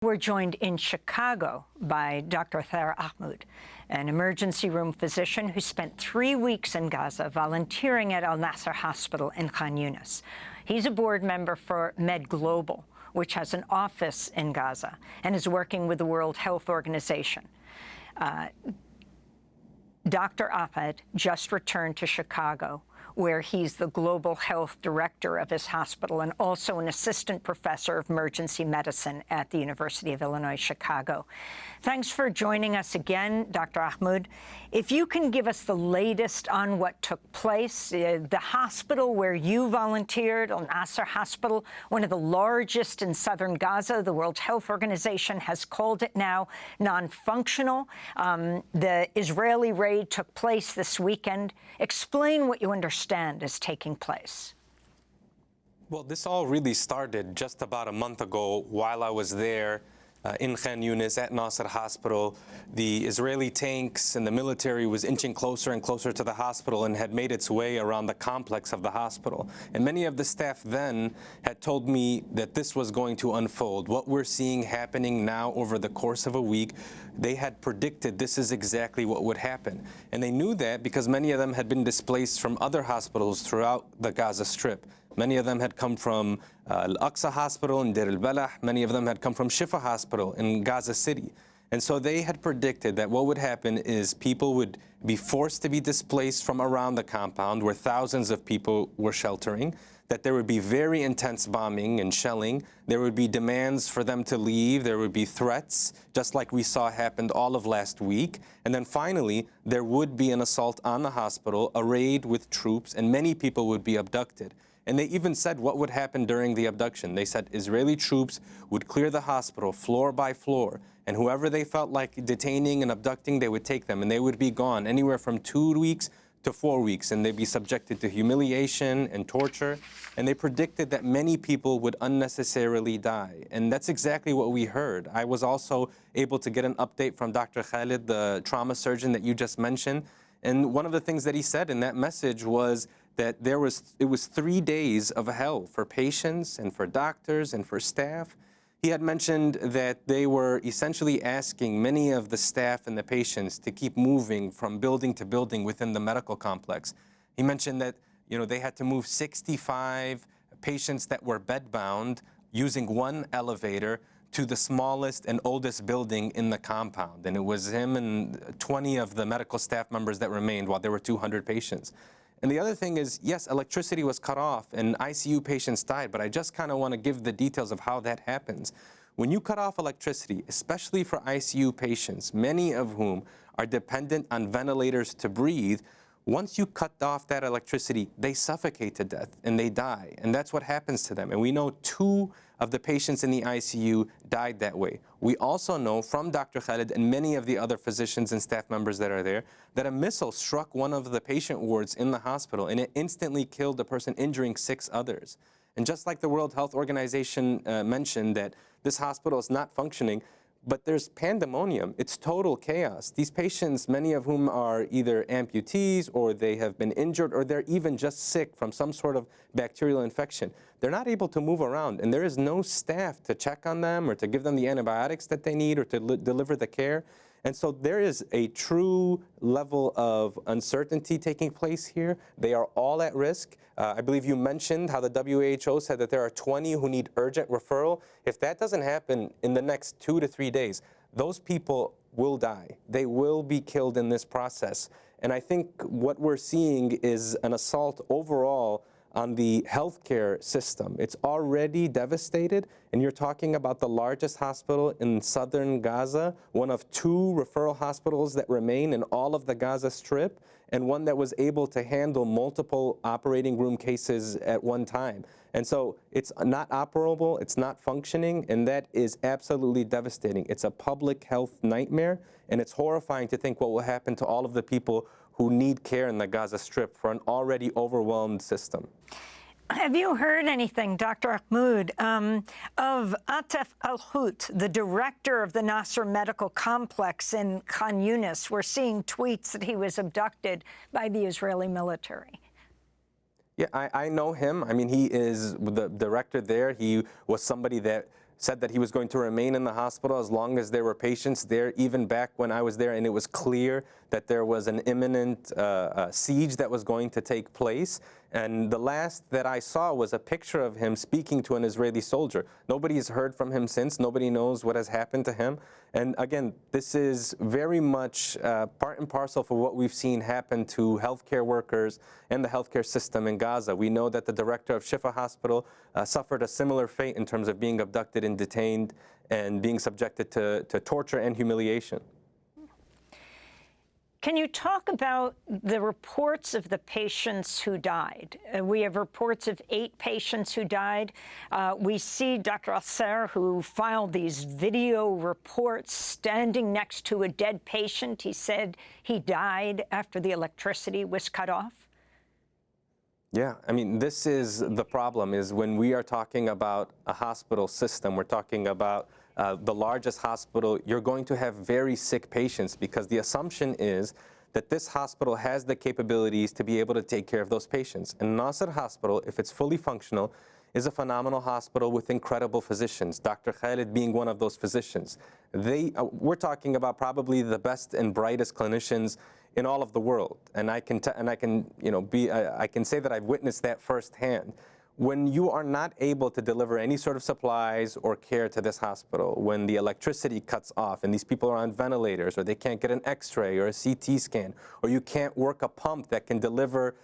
We're joined in Chicago by Dr. Ahmad, an emergency room physician who spent 3 weeks in Gaza volunteering at Nasser Hospital in Khan Yunis. He's a board member for Med Global, which has an office in Gaza and is working with the World Health Organization. Dr. Ahmad just returned to Chicago, where he's the global health director of his hospital and also an assistant professor of emergency medicine at the University of Illinois, Chicago. Thanks for joining us again, Dr. Ahmad. If you can give us the latest on what took place, the hospital where you volunteered, Al Nasser Hospital, one of the largest in southern Gaza, the World Health Organization has called it now non-functional. The Israeli raid took place this weekend. Explain what you understand is taking place. Well, this all really started just about a month ago while I was there in Khan Yunis at Nasser Hospital. The Israeli tanks and the military was inching closer and closer to the hospital and had made its way around the complex of the hospital. And many of the staff then had told me that this was going to unfold. What we're seeing happening now over the course of a week, they had predicted this is exactly what would happen. And they knew that because many of them had been displaced from other hospitals throughout the Gaza Strip. Many of them had come from Al-Aqsa Hospital in Deir al-Balah. Many of them had come from Shifa Hospital in Gaza City. And so they had predicted that what would happen is people would be forced to be displaced from around the compound where thousands of people were sheltering, that there would be very intense bombing and shelling. There would be demands for them to leave. There would be threats, just like we saw happened all of last week. And then finally, there would be an assault on the hospital, a raid with troops, and many people would be abducted. And they even said what would happen during the abduction. They said Israeli troops would clear the hospital floor by floor, and whoever they felt like detaining and abducting, they would take them, and they would be gone anywhere from 2 weeks to 4 weeks, and they'd be subjected to humiliation and torture. And they predicted that many people would unnecessarily die. And that's exactly what we heard. I was also able to get an update from Dr. Khalid, the trauma surgeon that you just mentioned. And one of the things that he said in that message was that it was 3 days of hell for patients and for doctors and for staff. He had mentioned that they were essentially asking many of the staff and the patients to keep moving from building to building within the medical complex. He mentioned that, they had to move 65 patients that were bedbound using one elevator to the smallest and oldest building in the compound. And it was him and 20 of the medical staff members that remained while there were 200 patients. And the other thing is, yes, electricity was cut off and ICU patients died, but I just kind of want to give the details of how that happens. When you cut off electricity, especially for ICU patients, many of whom are dependent on ventilators to breathe, once you cut off that electricity, they suffocate to death and they die. And that's what happens to them. And we know 2 of the patients in the ICU died that way. We also know from Dr. Khalid and many of the other physicians and staff members that are there that a missile struck one of the patient wards in the hospital and it instantly killed the person, injuring 6 others. And just like the World Health Organization mentioned that this hospital is not functioning, but there's pandemonium. It's total chaos. These patients, many of whom are either amputees or they have been injured or they're even just sick from some sort of bacterial infection. They're not able to move around and there is no staff to check on them or to give them the antibiotics that they need or to deliver the care. And so there is a true level of uncertainty taking place here. They are all at risk. I believe you mentioned how the WHO said that there are 20 who need urgent referral. If that doesn't happen in the next 2 to 3 days, those people will die. They will be killed in this process. And I think what we're seeing is an assault overall on the healthcare system. It's already devastated, and you're talking about the largest hospital in southern Gaza, one of 2 referral hospitals that remain in all of the Gaza Strip, and one that was able to handle multiple operating room cases at one time. And so it's not operable, it's not functioning, and that is absolutely devastating. It's a public health nightmare, and it's horrifying to think what will happen to all of the people who need care in the Gaza Strip for an already overwhelmed system. Have you heard anything, Dr. Ahmad, of Atef Al-Hout, the director of the Nasser Medical Complex in Khan Yunis? We're seeing tweets that he was abducted by the Israeli military. Yeah, I know him. I mean, he is the director there. He was somebody that said that he was going to remain in the hospital as long as there were patients there, even back when I was there and it was clear that there was an imminent siege that was going to take place. And the last that I saw was a picture of him speaking to an Israeli soldier. Nobody has heard from him since. Nobody knows what has happened to him. And again, this is very much part and parcel for what we've seen happen to healthcare workers and the healthcare system in Gaza. We know that the director of Shifa Hospital suffered a similar fate in terms of being abducted and detained and being subjected to torture and humiliation. Can you talk about the reports of the patients who died? We have reports of 8 patients who died. We see Dr. Nasser, who filed these video reports, standing next to a dead patient. He said he died after the electricity was cut off. Yeah, I mean, this is the problem, is when we are talking about a hospital system, we're talking about the largest hospital, you're going to have very sick patients because the assumption is that this hospital has the capabilities to be able to take care of those patients. And Nasser Hospital, if it's fully functional, is a phenomenal hospital with incredible physicians, Dr. Khalid being one of those physicians. We're talking about probably the best and brightest clinicians in all of the world. And I can say that I've witnessed that firsthand. When you are not able to deliver any sort of supplies or care to this hospital, when the electricity cuts off and these people are on ventilators, or they can't get an X-ray or a CT scan, or you can't work a pump that can deliver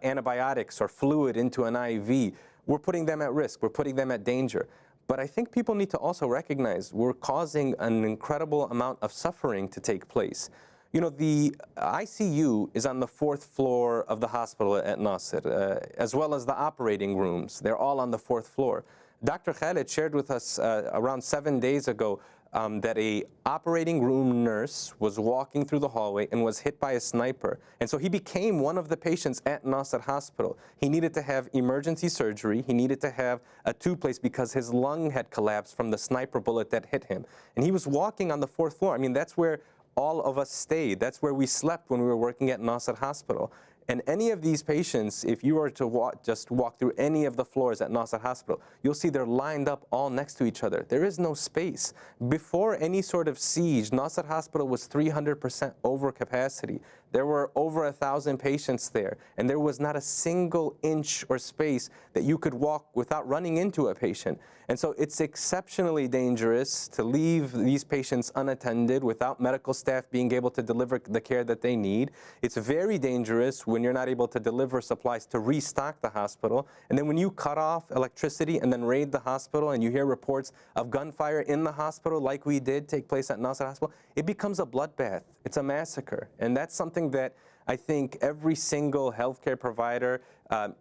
antibiotics or fluid into an IV, we're putting them at risk, we're putting them at danger. But I think people need to also recognize we're causing an incredible amount of suffering to take place. You know, the ICU is on the 4th floor of the hospital at Nasser, as well as the operating rooms. They're all on the 4th floor. Dr. Khalid shared with us around 7 days ago that a operating room nurse was walking through the hallway and was hit by a sniper. And so he became one of the patients at Nasser Hospital. He needed to have emergency surgery. He needed to have a tube placed because his lung had collapsed from the sniper bullet that hit him. And he was walking on the 4th floor. I mean, that's where all of us stayed. That's where we slept when we were working at Nasser Hospital. And any of these patients, if you were to just walk through any of the floors at Nasser Hospital, you'll see they're lined up all next to each other. There is no space. Before any sort of siege, Nasser Hospital was 300% over capacity. There were over 1,000 patients there, and there was not a single inch or space that you could walk without running into a patient. And so it's exceptionally dangerous to leave these patients unattended without medical staff being able to deliver the care that they need. It's very dangerous when you're not able to deliver supplies to restock the hospital. And then when you cut off electricity and then raid the hospital and you hear reports of gunfire in the hospital like we did take place at Nasser Hospital, it becomes a bloodbath. It's a massacre. And that's something that I think every single healthcare provider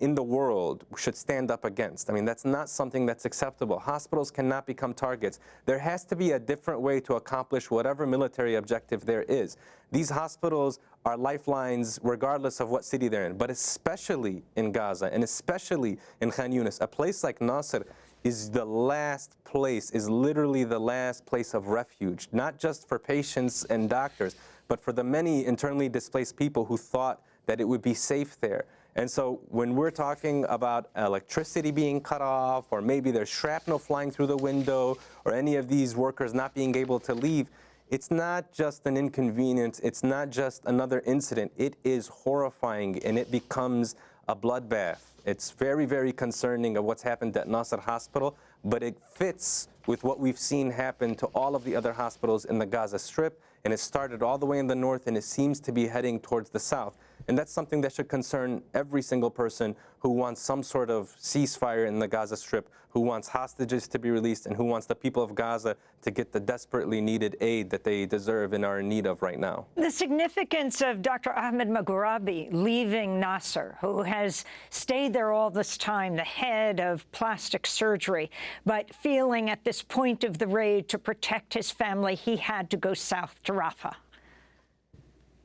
in the world should stand up against. I mean, that's not something that's acceptable. Hospitals cannot become targets. There has to be a different way to accomplish whatever military objective there is. These hospitals are lifelines regardless of what city they're in, but especially in Gaza and especially in Khan Yunis. A place like Nasser is the last place, is literally the last place of refuge, not just for patients and doctors, but for the many internally displaced people who thought that it would be safe there. And so when we're talking about electricity being cut off, or maybe there's shrapnel flying through the window, or any of these workers not being able to leave, it's not just an inconvenience, it's not just another incident, it is horrifying, and it becomes a bloodbath. It's very, very concerning of what's happened at Nasser Hospital, but it fits with what we've seen happen to all of the other hospitals in the Gaza Strip, and it started all the way in the north, and it seems to be heading towards the south. And that's something that should concern every single person who wants some sort of ceasefire in the Gaza Strip, who wants hostages to be released, and who wants the people of Gaza to get the desperately needed aid that they deserve and are in need of right now. The significance of Dr. Ahmad Maghrabi leaving Nasser, who has stayed there all this time, the head of plastic surgery, but feeling at this point of the raid to protect his family, he had to go south to Rafah.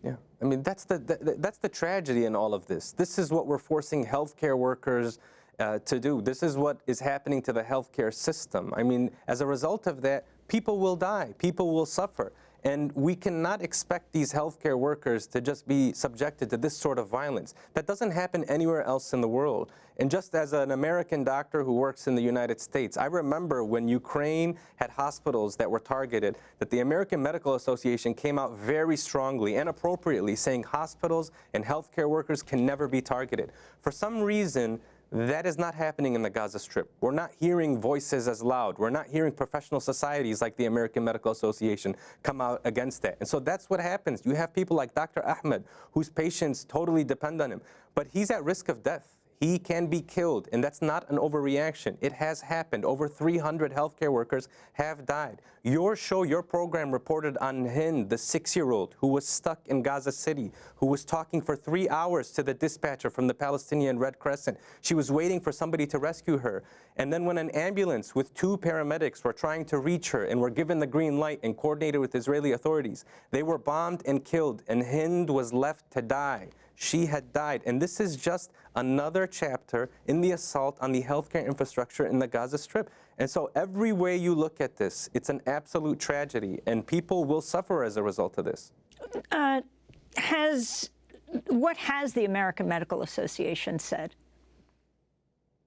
Yeah, I mean, that's the tragedy in all of this. This is what we're forcing healthcare workers to do. This is what is happening to the healthcare system. I mean, as a result of that, people will die, people will suffer. And we cannot expect these healthcare workers to just be subjected to this sort of violence. That doesn't happen anywhere else in the world. And just as an American doctor who works in the United States, I remember when Ukraine had hospitals that were targeted, that the American Medical Association came out very strongly and appropriately saying hospitals and healthcare workers can never be targeted. For some reason, that is not happening in the Gaza Strip. We're not hearing voices as loud. We're not hearing professional societies like the American Medical Association come out against that. And so that's what happens. You have people like Dr. Ahmad, whose patients totally depend on him, but he's at risk of death. He can be killed, and that's not an overreaction. It has happened. Over 300 healthcare workers have died. Your show, your program reported on Hind, the 6-year-old who was stuck in Gaza City, who was talking for 3 hours to the dispatcher from the Palestinian Red Crescent. She was waiting for somebody to rescue her. And then when an ambulance with 2 paramedics were trying to reach her and were given the green light and coordinated with Israeli authorities, they were bombed and killed, and Hind was left to die. She had died. And this is just another chapter in the assault on the healthcare infrastructure in the Gaza Strip. And so every way you look at this, it's an absolute tragedy, and people will suffer as a result of this. What has the American Medical Association said?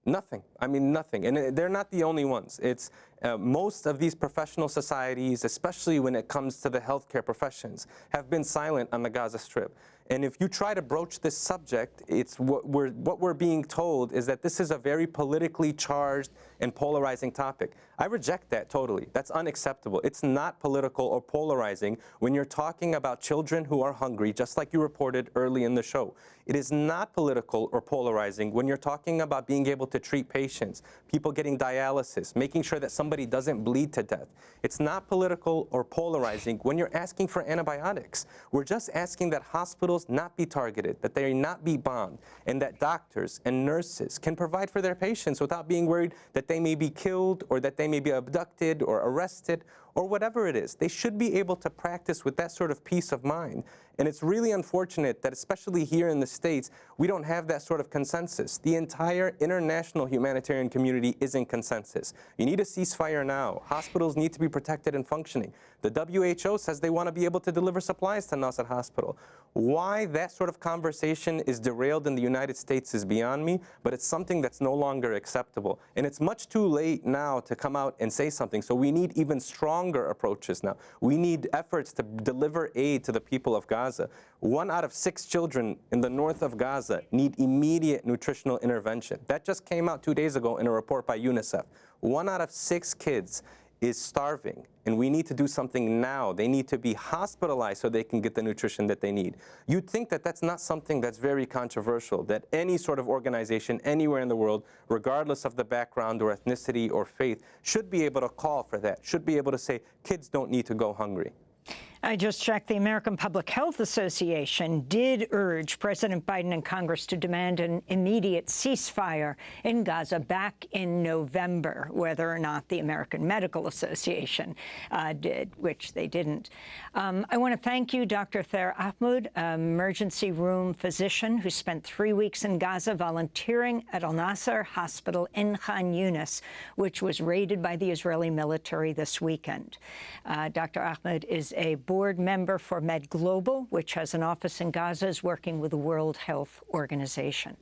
Nothing. I mean, nothing. And they're not the only ones. It's most of these professional societies, especially when it comes to the healthcare professions, have been silent on the Gaza Strip. And if you try to broach this subject, it's what we're being told is that this is a very politically charged and polarizing topic. I reject that totally. That's unacceptable. It's not political or polarizing when you're talking about children who are hungry, just like you reported early in the show. It is not political or polarizing when you're talking about being able to treat patients, people getting dialysis, making sure that somebody doesn't bleed to death. It's not political or polarizing when you're asking for antibiotics. We're just asking that hospitals not be targeted, that they not be bombed, and that doctors and nurses can provide for their patients without being worried that they may be killed or that they may be abducted or arrested or whatever it is. They should be able to practice with that sort of peace of mind. And it's really unfortunate that, especially here in the States, we don't have that sort of consensus. The entire international humanitarian community is in consensus. You need a ceasefire now. Hospitals need to be protected and functioning. The WHO says they want to be able to deliver supplies to Nasser Hospital. Why that sort of conversation is derailed in the United States is beyond me, but it's something that's no longer acceptable. And it's much too late now to come out and say something. So we need even stronger approaches now. We need efforts to deliver aid to the people of Gaza. 1 out of 6 children in the north of Gaza need immediate nutritional intervention. That just came out 2 days ago in a report by UNICEF. 1 out of 6 kids is starving, and we need to do something now. They need to be hospitalized so they can get the nutrition that they need. You'd think that that's not something that's very controversial, that any sort of organization anywhere in the world, regardless of the background or ethnicity or faith, should be able to call for that, should be able to say, kids don't need to go hungry. I just checked. The American Public Health Association did urge President Biden and Congress to demand an immediate ceasefire in Gaza back in November, whether or not the American Medical Association did, which they didn't. I want to thank you, Dr. Thaer Ahmad, emergency room physician who spent 3 weeks in Gaza volunteering at Nasser Hospital in Khan Yunis, which was raided by the Israeli military this weekend. Dr. Ahmad is a board member for Med Global, which has an office in Gaza, is working with the World Health Organization.